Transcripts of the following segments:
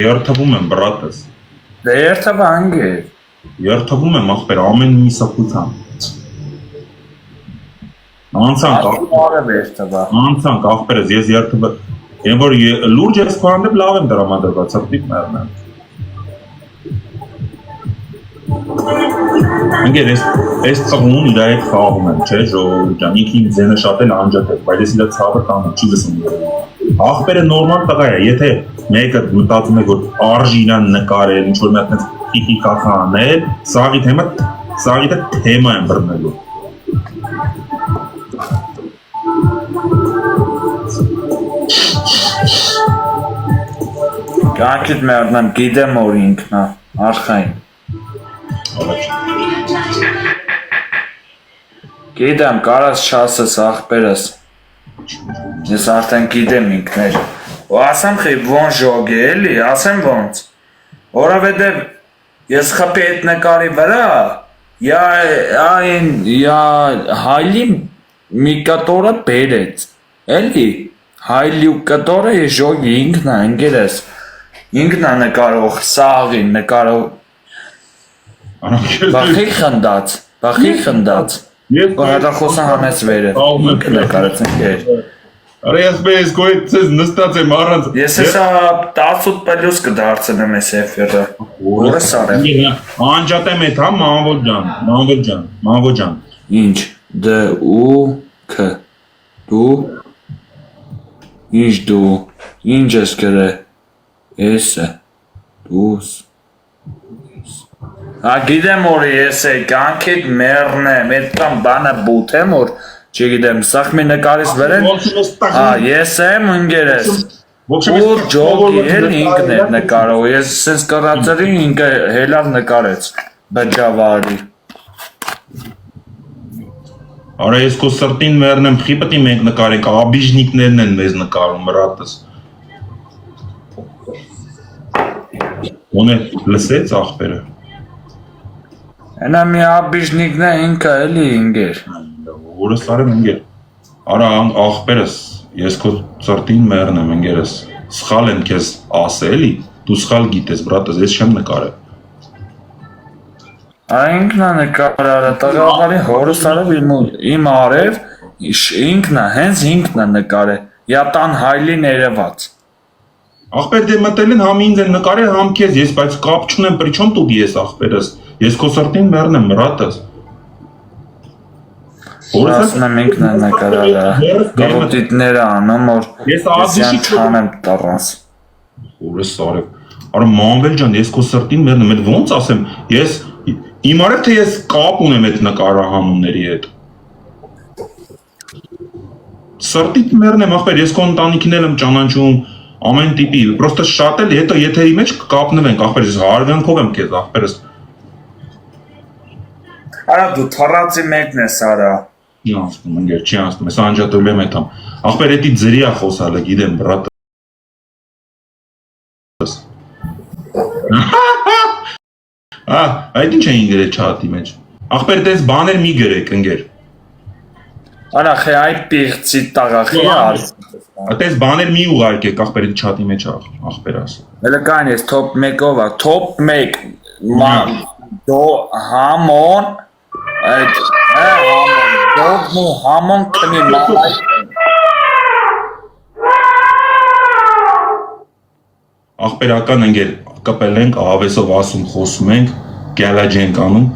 Երթվում եմ բրատս։ Դե երթվա անգեր։ Երթվում եմ ախպեր ամեն մի սխությամբ։ Անցանք ախպերս ես երթվա։ Եմ որ լուրջ ես քարանդებ լավ եմ դրամադրված, սրտիկ մեռնեմ։ Անգեր ես ծղուն իր այդ խաղում եմ, չէ, ժողովուրդ ջան, ինքը իմ ձենը շատ էլ անջատ է, բայց ես իր ցավը տանում, չի լսում։ Ախպերը նորմալ տղա է, եթե մեկը մտածում է, որ արժի իրան նկարել, ինչ-որ մի հատ պիպի կախա անել, սաղիթ թեմա եմ բռնելու։ Կյանքիդ մեռնեմ, գիտեմ որ ինքնա, արխային։ Գիտեմ, կարաս չասես ախպերս։ Ես արդեն գիտեմ ինքներ։ Ու ասեմ խի ոնց ժոգ է էլի, ասեմ ոնց։ Որովհետև ես խփի այդ նկարի վրա, հայլի մի կտորը բերեց, էլի, հայլի ու կտորը ես ժոգի ինքնա, ընգերես, ինքնա նկարող, սաղին նկարող, բախի խնդաց, որ հատախոսը հանեց վերը, ինքը նկարեց ընգեր։ Արա ես բես գոյդ ցես նստած եմ առանց Ես հեսա 18 պլյուս կդարձնեմ ես էֆիրը Որը սարեմ Անջատ եմ էտ հա մանվոլ ջան Ինչ Դ ու Ք Դու Ինչ դու Ինչ ես կրե Էսը Դուս Գիտեմ որ ես է կյանքիդ մերնեմ Էտ կամ բանը բութեմ որ Չգիտեմ, սաղ մի նկարիս վերեն, ես եմ ընգերես, ու ջոգի էլ ինքն էր նկարով, ես սենց կրացերի ինքը հելավ նկարեց, բջավարի։ Արա ես կո սրտին մերնեմ, խիպտի մենք նկարենք, աբիժնիկներն են մեզ նկարում, մրատս։ Ոնե լսեց աղպերը։ Ենա մի աբիժնիկն է ինքը էլի ինգեր։ Որը սարեմ ընգեր, արա աղպերս, ես քո ծրտին մերնեմ ընգերս, սխալ եմ կեզ ասելի, դու սխալ գիտես, բրատս, ես չեմ նկարը։ Ինքնա նկարարը, տղավարի հորս արև իմ արև, ինքնա, հենց ինքնա նկար է, յատան հայլի ներված։ Աղպեր դե մտել են համ ինձ են նկարել, համ կեզ, ես բայց կապ չունեմ, պրիչոն տուգ ես աղպերս, ես քո ծրտին մերնեմ, բրատս։ Ասում եմ ինքն է նկարարը, կրոտիտները անում, որ ես յան չանեմ տառանս։ Որս սարև, արա մանվել ջան, ես քո սրտին մերնեմ, էդ ոնց ասեմ, ես, իմ արև թե ես կապ ունեմ էդ նկարահանումների հետ։ Սրտիտ մերնեմ, աղպեր, ես քո ընտանիքին էլ եմ ճանաչում, ամեն տիպի, պրոստը շատ էլ, հետո եթերի մեջ կապնվենք, աղպեր, ես հարգանքով եմ կեզ, աղպերս։ Արա դու թարացի մեկն ես արա։ Չի անցնում, ընգեր, չի անցնում, ես անջատում եմ էտ համ։ Աղպեր էտի ձրի է խոսալը, գիտեմ, բրատս։ Այդ ինչ էին գրել չատի մեջ։ Աղպեր տես բաներ մի գրեք, ընգեր։ Արա խե այ պիղծի տաղախի արս։ Տես բաներ մի ուղարկեք, աղպեր էտ չատի մեջ աղպեր ասը։ Հելը կայն ես թոպ մեկով ա, թոպ մեկ, դո համոն, այդ, Դոգն ու համոն կնի մալայ Աղպերական ընգեր կպել ենք, ավեսով ասում խոսում ենք, գյալաջ ենք անում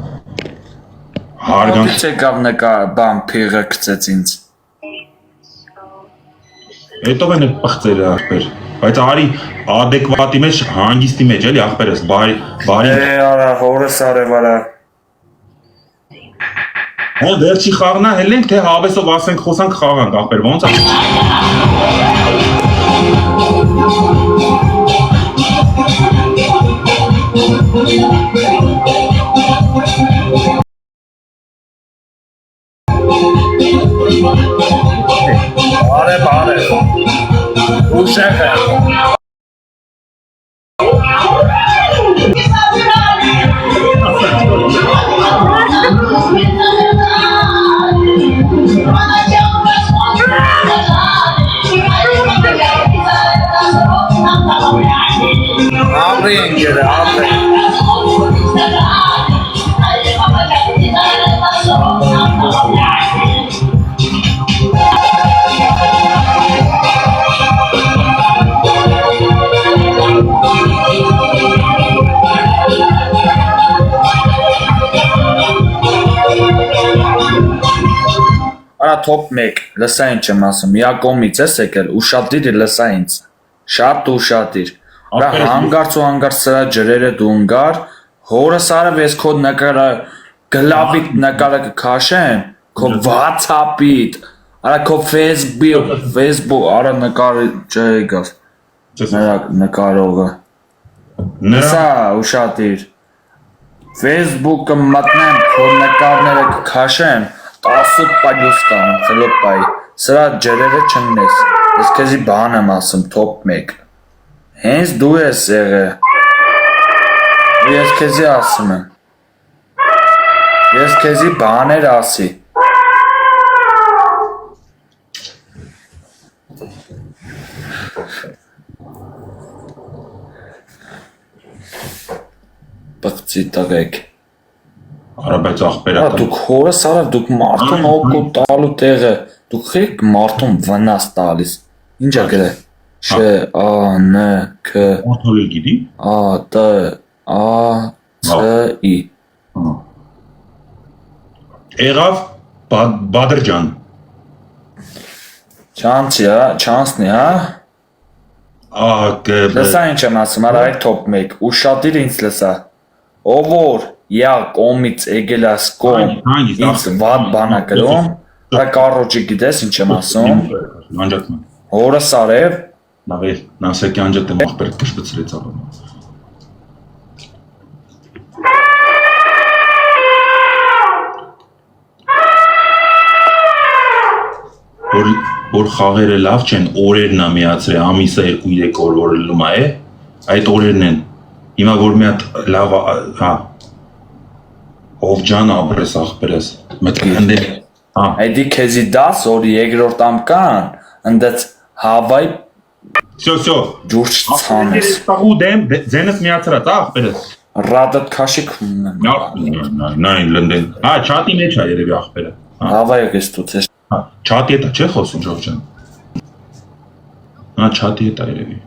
Հարգանք Ոտից եկավ նկա բան պիղը կծեց ինձ Հետով են էտ պղծերը աղպեր Բայց արի ադեկվատի մեջ, հանգիստի մեջ էլի աղպերս, բարի արա, հորս արև արա Հո վերջի խաղնա հելենք, թե հավեսով ասենք խոսանք խաղանք, աղպեր, ոնց է։ Արև, ուշեղ է։ Ապրի ընկերը, ապրի։ Արա top 1, լսա ինչ եմ ասում, միա կողմից ես եկել, ուշադիր լսա ինձ, շատ ուշադիր, արա հանգարց ու հանգարց սրա ջրերը դու ընգար, հորս արև ես քո նկարը, գլավիտ նկարը կքաշեմ, քո WhatsApp-իտ, արա քո Facebook, արա նկարը ջեգավ, նրա նկարողը, լսա ուշադիր, Facebook-ը մտնեմ, քո նկարները կքաշեմ, 10 պայլուս կանեմ, խլոպ պայ, սրա ջրերը չնես, ես կեզի բան եմ ասում, top 1, հենց դու ես եղը, ու ես կեզի ասում եմ, ես կեզի բաներ ասի, բղծի տղեք, Արա բայց աղբերական դուք հորս արավ, դուք մարդուն օգուտ տալու տեղը, դուք խեք մարդուն վնաս տալիս, ինչ է գրե, շ, ա, ն, ք, Որդորել գիտի ա, տ, ա, ց, ի Եղավ Բադր ջան Չանցնի, հա? Լսա ինչ եմ ասում, արա այդ top 1, ուշադիր ինձ լսա, ով որ յա կոմից եկելաս կոմ, ինձ վատ բանա կրում, դա կարոջի գիտես ինչ եմ ասում, Անջատում հորս արև, Նավեր, նասեկի անջատ եմ աղբեր կշպծրեց ալում Որ խաղերը լավ չեն, օրերն է միացրե, ամիսը 2-3 օր որ լում է, այդ օրերն են, հիմա որ մի հատ լավ, հա, ով ջան ապրես աղբերես, մտքն հնդել, հա այդի կեզի դաս որ երկրորդ ամկան, ընդեց հավայ Սյո, ջուրջ ծանես, տաղու դեմ, ձենս միացրած, աղբերես ռադըտ կաշիք Նայն լնդեն, հա, չատի մեջ է երևի աղբերը Հավայ ես տուց ես Չատի հետ է չէ խոսում ժող ջան Հա, չատի հետ է երևի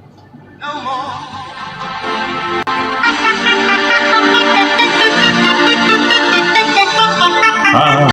Հա,